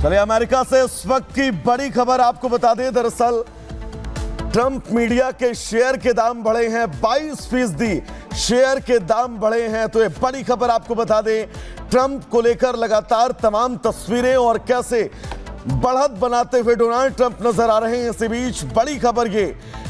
चलिए अमेरिका से इस वक्त की बड़ी खबर आपको बता दें। दरअसल ट्रंप मीडिया के शेयर के दाम बढ़े हैं, 22% शेयर के दाम बढ़े हैं। तो ये बड़ी खबर आपको बता दें। ट्रंप को लेकर लगातार तमाम तस्वीरें और कैसे बढ़त बनाते हुए डोनाल्ड ट्रंप नजर आ रहे हैं। इसी बीच बड़ी खबर ये,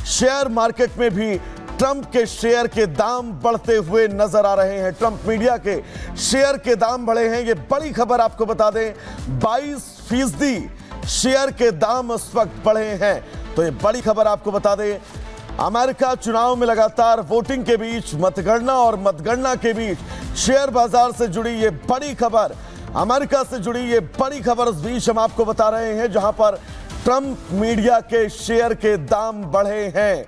शेयर मार्केट में भी ट्रंप के शेयर के दाम बढ़ते हुए नजर आ रहे हैं। ट्रंप मीडिया के शेयर के दाम बढ़े हैं, ये बड़ी खबर आपको बता दें। 22% शेयर के दाम इस वक्त बढ़े हैं। तो ये बड़ी खबर आपको बता दें। अमेरिका चुनाव में लगातार वोटिंग के बीच मतगणना और मतगणना के बीच शेयर बाजार से जुड़ी ये बड़ी खबर, अमेरिका से जुड़ी ये बड़ी खबर इस बीच हम आपको बता रहे हैं, जहां पर ट्रंप मीडिया के शेयर के दाम बढ़े हैं।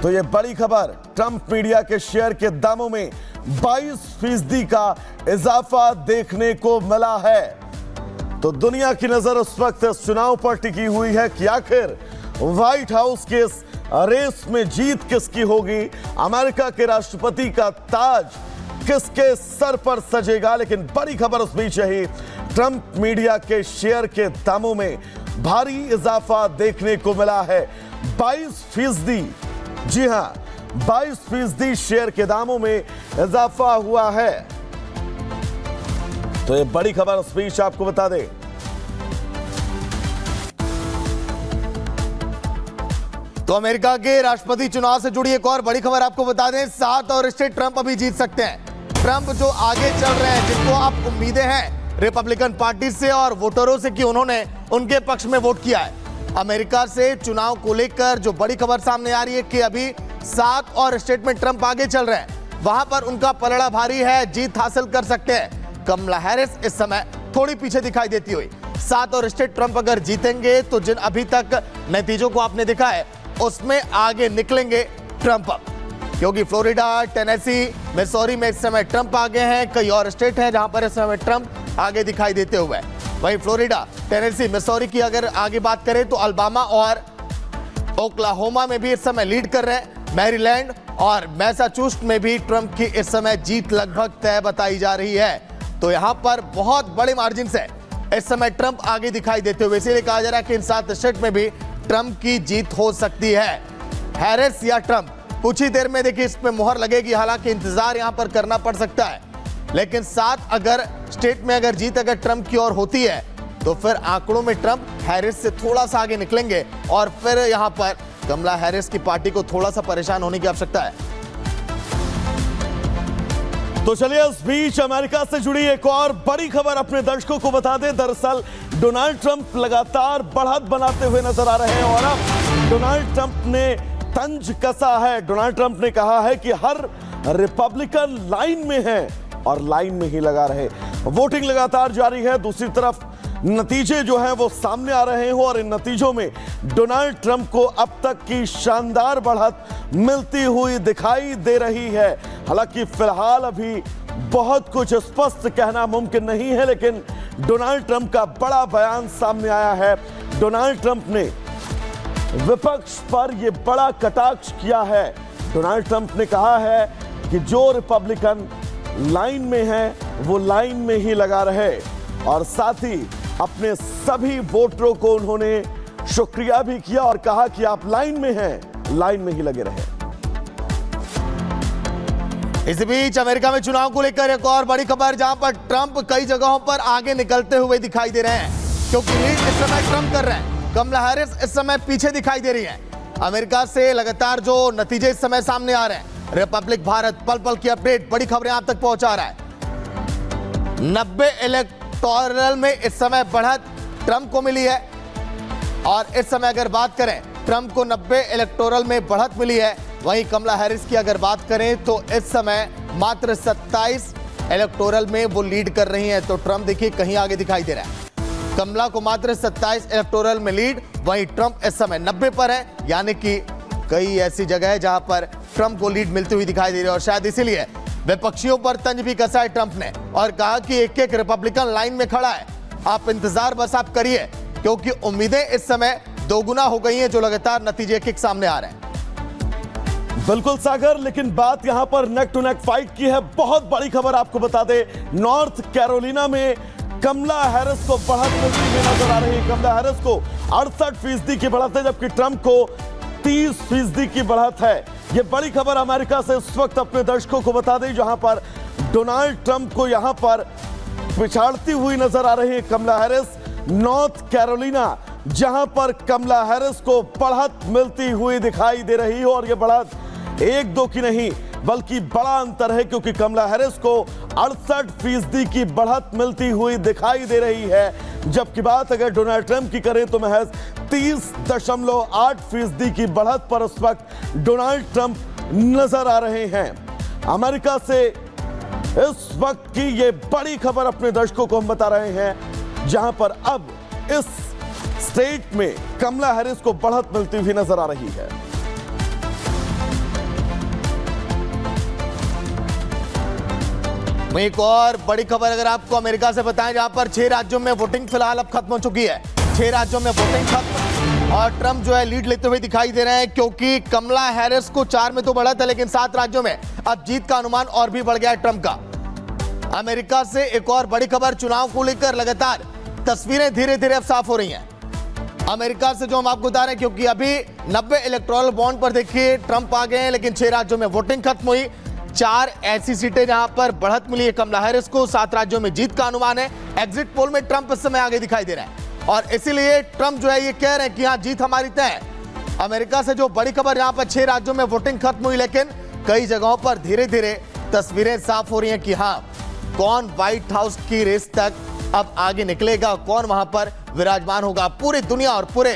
तो ये बड़ी खबर, ट्रंप मीडिया के शेयर के दामों में 22% का इजाफा देखने को मिला है। तो दुनिया की नजर उस वक्त इस चुनाव पर टिकी हुई है कि आखिर व्हाइट हाउस के इस रेस में जीत किसकी होगी, अमेरिका के राष्ट्रपति का ताज किसके सर पर सजेगा। लेकिन बड़ी खबर उस बीच यही, ट्रंप मीडिया के शेयर के दामों में भारी इजाफा देखने को मिला है। 22%, जी हां 22% शेयर के दामों में इजाफा हुआ है। तो ये बड़ी खबर उस बीच आपको बता दें। तो अमेरिका के राष्ट्रपति चुनाव से जुड़ी एक और बड़ी खबर आपको बता दें। 7 और स्टेट ट्रंप अभी जीत सकते हैं। ट्रंप जो आगे चल रहे हैं, जिनको आप उम्मीदें हैं रिपब्लिकन पार्टी से और वोटरों से कि उन्होंने उनके पक्ष में वोट किया है। अमेरिका से चुनाव को लेकर जो बड़ी खबर सामने आ रही है कि अभी 7 और स्टेट में ट्रंप आगे चल रहे हैं, वहां पर उनका पलड़ा भारी है, जीत हासिल कर सकते हैं। कमला हैरिस इस समय थोड़ी पीछे दिखाई देती हुई। 7 और स्टेट ट्रंप अगर जीतेंगे तो जिन अभी तक नतीजों को आपने देखा है उसमें आगे निकलेंगे ट्रंप, क्योंकि फ्लोरिडा, टेनेसी, मिसौरी में इस समय ट्रंप आगे हैं। कई और स्टेट हैं जहां पर इस समय ट्रंप आगे दिखाई देते हुए। वहीं फ्लोरिडा, टेनेसी, मिसौरी की अगर आगे बात करें तो अल्बामा और ओक्लाहोमा में भी इस समय लीड कर रहे हैं। मैरीलैंड और मैसाचुसेट्स में भी ट्रंप की इस समय जीत लगभग तय बताई जा रही है। तो यहां पर बहुत बड़े मार्जिन से इस समय ट्रंप आगे दिखाई देते हुए, इसीलिए कहा जा रहा है कि इन 7 स्टेट में भी ट्रंप की जीत हो सकती है। हैरिस या ट्रंप, कुछ ही देर में देखिए इस पे मुहर लगेगी। हालांकि इंतजार यहां पर करना पड़ सकता है, लेकिन 7 अगर स्टेट में अगर जीत अगर ट्रंप की ओर होती है तो फिर आंकड़ों में ट्रंप हैरिस से थोड़ा सा आगे निकलेंगे और फिर यहां पर कमला हैरिस की पार्टी को थोड़ा सा परेशान होने की आवश्यकता है। तो चलिए इस बीच अमेरिका से जुड़ी एक और बड़ी खबर अपने दर्शकों को बता दें। दरअसल डोनाल्ड ट्रंप लगातार बढ़त बनाते हुए नजर आ रहे हैं और अब डोनाल्ड ट्रंप ने तंज कसा है। डोनाल्ड ट्रंप ने कहा है कि हर रिपब्लिकन लाइन में है और लाइन में ही लगा रहे। वोटिंग लगातार जारी है, दूसरी तरफ नतीजे जो हैं वो सामने आ रहे हैं और इन नतीजों में डोनाल्ड ट्रंप को अब तक की शानदार बढ़त मिलती हुई दिखाई दे रही है। हालांकि फिलहाल अभी बहुत कुछ स्पष्ट कहना मुमकिन नहीं है, लेकिन डोनाल्ड ट्रंप का बड़ा बयान सामने आया है। डोनाल्ड ट्रंप ने विपक्ष पर यह बड़ा कटाक्ष किया है। डोनाल्ड ट्रंप ने कहा है कि जो रिपब्लिकन लाइन में है वो लाइन में ही लगा रहे और साथ ही अपने सभी वोटरों को उन्होंने शुक्रिया भी किया और कहा कि आप लाइन में हैं, लाइन में ही लगे रहे। इस बीच अमेरिका में चुनाव को लेकर एक और बड़ी खबर, जहां पर ट्रंप कई जगहों पर आगे निकलते हुए दिखाई दे रहे हैं, क्योंकि लीड इस समय ट्रंप कर रहे हैं। कमला हैरिस इस समय पीछे दिखाई दे रही है। अमेरिका से लगातार जो नतीजे इस समय सामने आ रहे हैं, रिपब्लिक भारत पल पल की अपडेट, बड़ी खबरें आप तक पहुंचा रहा है। 90 इलेक्टोरल में इस समय बढ़त ट्रंप को मिली है और इस समय अगर बात करें ट्रंप को 90 इलेक्टोरल में बढ़त मिली है। वहीं कमला हैरिस की अगर बात करें तो इस समय मात्र 27 इलेक्टोरल में वो लीड कर रही हैं। तो ट्रंप देखिए कहीं आगे दिखाई दे रहा है। कमला को मात्र 27 इलेक्टोरल में लीड, वहीं ट्रंप इस समय 90 पर है। यानी कि कई ऐसी जगह है जहां पर ट्रंप को लीड मिलती हुई दिखाई दे रही है और शायद इसीलिए विपक्षियों पर तंज भी कसा है ट्रंप ने और कहा कि एक एक रिपब्लिकन लाइन में खड़ा है, आप इंतजार बस आप करिए, क्योंकि उम्मीदें इस समय दोगुना हो गई हैं जो लगातार नतीजे एक सामने आ रहे हैं। बिल्कुल सागर, लेकिन बात यहां पर नेक टू नेक फाइट की है। बहुत बड़ी खबर आपको बता दें, नॉर्थ कैरोलिना में कमला हैरिस को बढ़त मिलती हुई नजर आ रही है। कमला हैरिस को 68% की बढ़त है, जबकि ट्रंप को 30% की बढ़त है। यह बड़ी खबर अमेरिका से इस वक्त अपने दर्शकों को बता दें, जहां पर डोनाल्ड ट्रंप को यहां पर पिछाड़ती हुई नजर आ रही है कमला हैरिस। नॉर्थ कैरोलिना, जहां पर कमला हैरिस को बढ़त मिलती हुई दिखाई दे रही है, और यह बढ़त 1-2 की नहीं बल्कि बड़ा अंतर है, क्योंकि कमला हैरिस को 68% की बढ़त मिलती हुई दिखाई दे रही है, जबकि बात अगर डोनाल्ड ट्रंप की करें तो महज 30.8% की बढ़त पर उस वक्त डोनाल्ड ट्रंप नजर आ रहे हैं। अमेरिका से इस वक्त की ये बड़ी खबर अपने दर्शकों को हम बता रहे हैं, जहां पर अब इस स्टेट में कमला हैरिस को बढ़त मिलती हुई नजर आ रही है। एक और बड़ी खबर अगर आपको अमेरिका से बताएं, जहां पर 6 राज्यों में वोटिंग फिलहाल अब खत्म हो चुकी है। 6 राज्यों में वोटिंग खत्म और ट्रंप जो है लीड लेते हुए दिखाई दे रहे हैं, क्योंकि कमला हैरिस को 4 में तो बढ़ा था, लेकिन 7 राज्यों में अब जीत का अनुमान और भी बढ़ गया है ट्रंप का। अमेरिका से एक और बड़ी खबर, चुनाव को लेकर लगातार तस्वीरें धीरे धीरे अब साफ हो रही हैं। अमेरिका से जो हम आपको बता रहे हैं, क्योंकि अभी 90 इलेक्टोरल बॉन्ड पर देखिए ट्रंप आ गए हैं, लेकिन 6 राज्यों में वोटिंग खत्म हुई। 4 ऐसी सीटें जहां पर बढ़त मिली है कमला हैरिस को, 7 राज्यों में जीत का अनुमान है। एग्जिट पोल में ट्रंप इस समय आगे दिखाई दे रहा है, और इसीलिए ट्रंप जो है ये कह रहे हैं कि हाँ जीत हमारी तय है। अमेरिका से जो बड़ी खबर, यहां पर 6 राज्यों में वोटिंग खत्म हुई, लेकिन कई जगहों पर धीरे धीरे तस्वीरें साफ हो रही हैं कि हाँ कौन व्हाइट हाउस की रेस तक अब आगे निकलेगा, कौन वहां पर विराजमान होगा। पूरी दुनिया और पूरे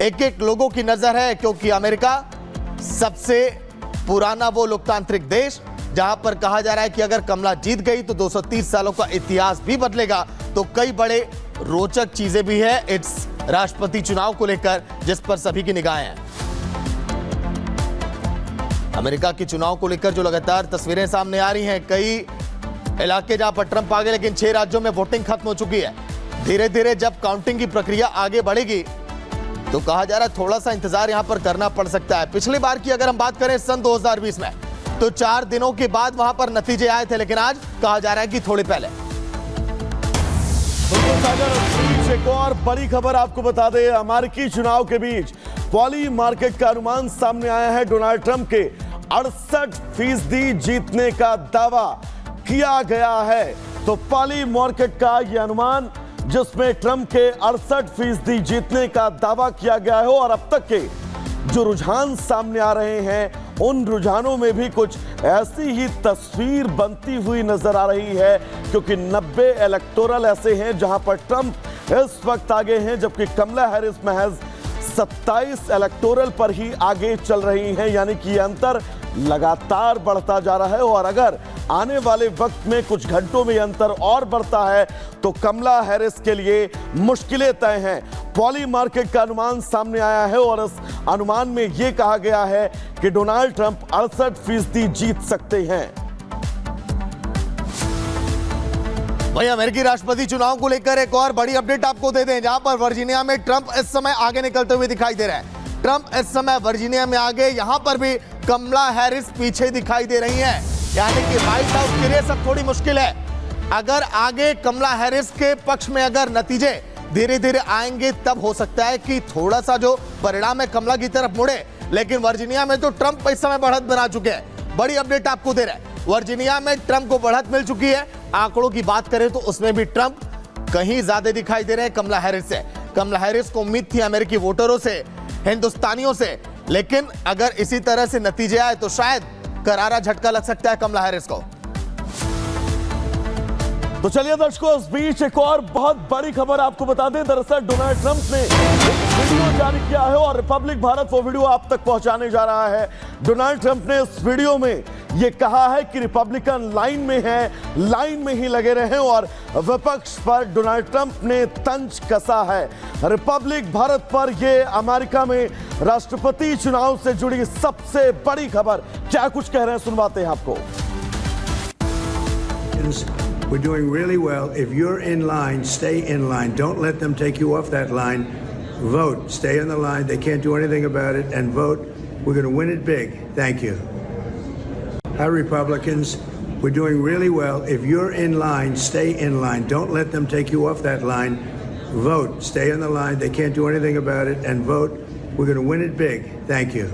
एक लोगों की नजर है, क्योंकि अमेरिका सबसे पुराना वो लोकतांत्रिक देश, जहां पर कहा जा रहा है कि अगर कमला जीत गई तो 230 सालों का इतिहास भी बदलेगा। तो कई बड़े रोचक चीजें भी है इस राष्ट्रपति चुनाव को लेकर, जिस पर सभी की निगाहें हैं। अमेरिका के चुनाव को लेकर जो लगातार तस्वीरें सामने आ रही हैं, कई इलाके जहां पर ट्रंप आ गए, लेकिन 6 राज्यों में वोटिंग खत्म हो चुकी है। धीरे धीरे जब काउंटिंग की प्रक्रिया आगे बढ़ेगी तो कहा जा रहा है थोड़ा सा इंतजार यहां पर करना पड़ सकता है। पिछली बार की अगर हम बात करें सन 2020 में, तो 4 दिनों के बाद वहां पर नतीजे आए थे, लेकिन आज कहा जा रहा है कि थोड़ी पहले। एक और बड़ी खबर आपको बता दें, अमेरिकी चुनाव के बीच पॉली मार्केट का अनुमान सामने आया है। डोनाल्ड ट्रंप के 68% जीतने का दावा किया गया है। तो पॉली मार्केट का यह अनुमान, जिसमें ट्रंप के 68% जीतने का दावा किया गया है, और अब तक के जो रुझान सामने आ रहे हैं, उन रुझानों में भी कुछ ऐसी ही तस्वीर बनती हुई नजर आ रही है, क्योंकि 90 इलेक्टोरल ऐसे हैं जहां पर ट्रंप इस वक्त आगे हैं, जबकि कमला हैरिस महज 27 इलेक्टोरल पर ही आगे चल रही हैं। यानी कि यह अंतर लगातार बढ़ता जा रहा है, और अगर आने वाले वक्त में कुछ घंटों में अंतर और बढ़ता है तो कमला हैरिस के लिए मुश्किलें तय हैं। पॉली मार्केट का अनुमान सामने आया है, और इस अनुमान में यह कहा गया है कि डोनाल्ड ट्रंप 68% जीत सकते हैं। वहीं अमेरिकी राष्ट्रपति चुनाव को लेकर एक और बड़ी अपडेट आपको दे दें, जहां पर वर्जीनिया में ट्रंप इस समय आगे निकलते हुए दिखाई दे रहे हैं। ट्रंप इस समय वर्जीनिया में आगे, यहां पर भी कमला हैरिस पीछे दिखाई दे रही हैं। यानी कि व्हाइट हाउस की रेस अब थोड़ी मुश्किल है। अगर आगे कमला हैरिस के पक्ष में अगर नतीजे धीरे धीरे आएंगे, तब हो सकता है कि थोड़ा सा जो परिणाम है कमला की तरफ मुड़े, लेकिन वर्जीनिया में तो ट्रंप इस समय बढ़त बना चुके हैं। बड़ी अपडेट आपको दे रहे हैं, वर्जीनिया में ट्रंप को बढ़त मिल चुकी है। आंकड़ों की बात करें तो उसमें भी ट्रंप कहीं ज्यादा दिखाई दे रहे हैं कमला हैरिस से। कमला हैरिस को उम्मीद थी अमेरिकी वोटरों से, हिंदुस्तानियों से, लेकिन अगर इसी तरह से नतीजे आए तो शायद करारा झटका लग सकता है कमला हैरिस को। तो चलिए दर्शकों, इस बीच एक और बहुत बड़ी खबर आपको बता दें। दरअसल डोनाल्ड ट्रंप ने एक वीडियो जारी किया है, और रिपब्लिक भारत वो वीडियो आप तक पहुंचाने जा रहा है। डोनाल्ड ट्रंप ने इस वीडियो में ये कहा है कि रिपब्लिकन लाइन में है, लाइन में ही लगे रहे, और विपक्ष पर डोनाल्ड ट्रंप ने तंज कसा है। रिपब्लिक भारत पर यह अमेरिका में राष्ट्रपति चुनाव से जुड़ी सबसे बड़ी खबर। क्या कुछ कह रहे हैं, सुनवाते हैं आपको। We're doing really well. If you're in line, stay in line. Don't let them take you off that line. Vote. Stay in the line. They can't do anything about it. And vote. We're going to win it big. Thank you. Hi, Republicans. We're doing really well. If you're in line, stay in line. Don't let them take you off that line. Vote. Stay on the line. They can't do anything about it. And vote. We're going to win it big. Thank you.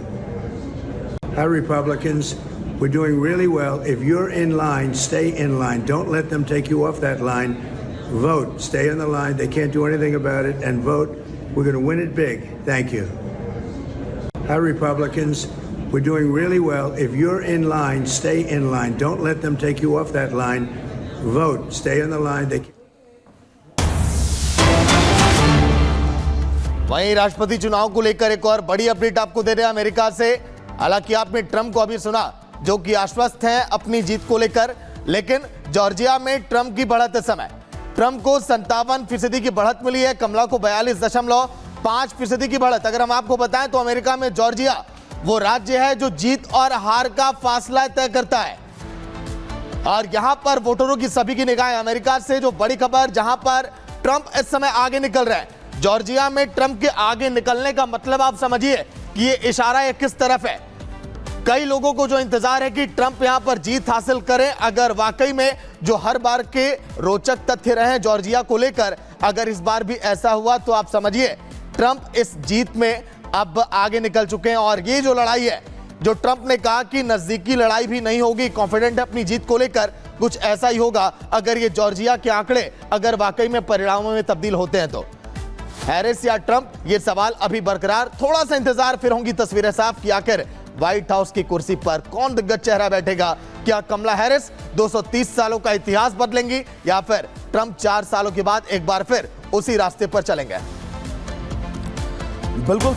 Hi, Republicans. We're doing really well. If you're in line, stay in line. Don't let them take you off that line. Vote. Stay on the line. They can't do anything about it. And vote. We're going to win it big. Thank you. Hi, Republicans. We're doing really well. If you're in line, stay in line. Don't let them take you off that line. Vote. Stay on the line. They वहीं राष्ट्रपति चुनाव को लेकर एक और बड़ी update आपको दे रहे हैं अमेरिका से। हालांकि आपने ट्रंप को अभी सुना, जो कि आश्वस्त हैं अपनी जीत को लेकर, लेकिन जॉर्जिया में ट्रंप की बढ़त इस समय, ट्रंप को 57% की बढ़त मिली है, कमला को 42.5% की बढ़त। अगर हम आपको बताएं तो अमेरिका में जॉर्जिया वो राज्य है जो जीत और हार का फासला तय करता है, और यहां पर वोटरों की सभी की निगाहें अमेरिका से। जो बड़ी खबर, जहां पर ट्रंप इस समय आगे निकल रहे हैं, जॉर्जिया में ट्रंप के आगे निकलने का मतलब आप समझिए कि ये इशारा है किस तरफ है। कई लोगों को जो इंतजार है कि ट्रंप यहां पर जीत हासिल करें, अगर वाकई में जो हर बार के रोचक तथ्य रहे जॉर्जिया को लेकर, अगर इस बार भी ऐसा हुआ तो आप समझिए ट्रंप इस जीत में अब आगे निकल चुके हैं। और ये जो लड़ाई है, जो ट्रंप ने कहा कि नजदीकी लड़ाई भी नहीं होगी, कॉन्फिडेंट है अपनी जीत को लेकर, कुछ ऐसा ही होगा अगर ये जॉर्जिया के आंकड़े अगर वाकई में परिणामों में तब्दील होते हैं तो। हैरिस या ट्रंप, ये सवाल अभी बरकरार। थोड़ा सा इंतजार, फिर होंगी तस्वीरें साफ कि आखिर व्हाइट हाउस की कुर्सी पर कौन दिग्गज चेहरा बैठेगा। क्या कमला हैरिस 230 सालों का इतिहास बदलेंगी, या फिर ट्रंप 4 सालों के बाद एक बार फिर उसी रास्ते पर चलेंगे। बिल्कुल।